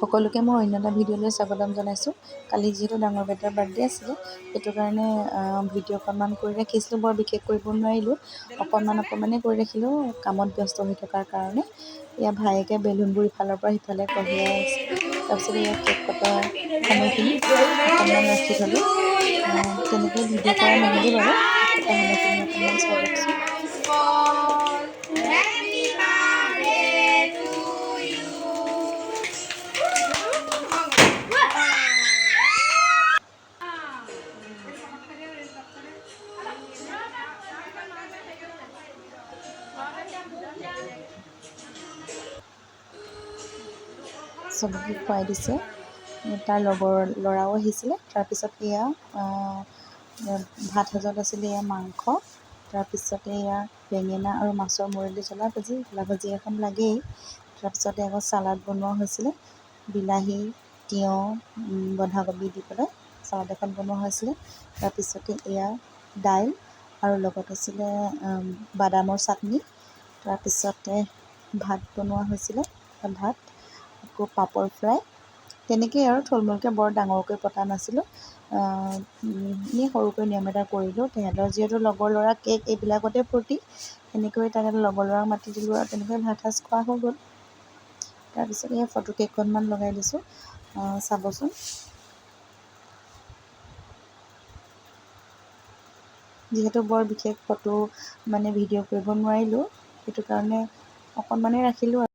সকলোকে মই অন্য এটা ভিডিঅ'লৈ স্বাগতম জনাইছোঁ। কালি যিহেতু ডাঙৰ বেটাৰ বাৰ্থডে আছিলে, সেইটো কাৰণে ভিডিঅ' অকণমান কৰি ৰাখিছিলোঁ। বৰ বিশেষ কৰিব নোৱাৰিলোঁ, অকণমানেই কৰি ৰাখিলোঁ কামত ব্যস্ত হৈ থকাৰ কাৰণে। এয়া ভায়েকে বেলুনবোৰ ইফালৰ পৰা সিফালে কঢ়িয়াই আছে। তাৰপিছত এয়া কেক কটাৰ সময়খিনি অকণমান ৰাখি থ'লোঁ। তেনেকৈ ভিডিঅ' কৰা নহ'লে বাৰু, কেক কটা সময়খিনি অকণমান চাই লওকচোন। চবকে খুৱাই দিছে। তাৰ লগৰ ল'ৰাও আহিছিলে। তাৰপিছত এয়া ভাত সাজত আছিলে এয়া মাংস, তাৰপিছতে এয়া বেঙেনা আৰু মাছৰ মূৰেদি জ্বলা ভাজি এখন লাগেই। তাৰপিছতে আকৌ চালাড বনোৱা হৈছিলে, বিলাহী, তিয়ঁহ, বন্ধাকবি দি পেলাই চালাড এখন বনোৱা হৈছিলে। তাৰপিছতে এয়া দাইল আৰু লগত আছিলে বাদামৰ চাটনি। তাৰপিছতে ভাত বনোৱা হৈছিলে, ভাত আকৌ পাপৰ ফ্ৰাই। তেনেকেই আৰু থুলমূলকৈ বৰ ডাঙৰকৈ পতা নাছিলোঁ, এনেই সৰুকৈ নিয়ম এটা কৰিলোঁ। তেহেঁতৰ যিহেতু লগৰ ল'ৰা কেক এইবিলাকতে ফূৰ্তি, সেনেকৈ তাকে লগৰ ল'ৰাক মাতি দিলোঁ আৰু তেনেকৈ ভাত সাজ খোৱা হৈ গ'ল। তাৰপিছত এই ফটো কেইখনমান লগাই দিছোঁ, চাবচোন। যিহেতু বৰ বিশেষ ফটো ভিডিঅ' কৰিব নোৱাৰিলোঁ, সেইটো কাৰণে অকণমানেই ৰাখিলোঁ আৰু।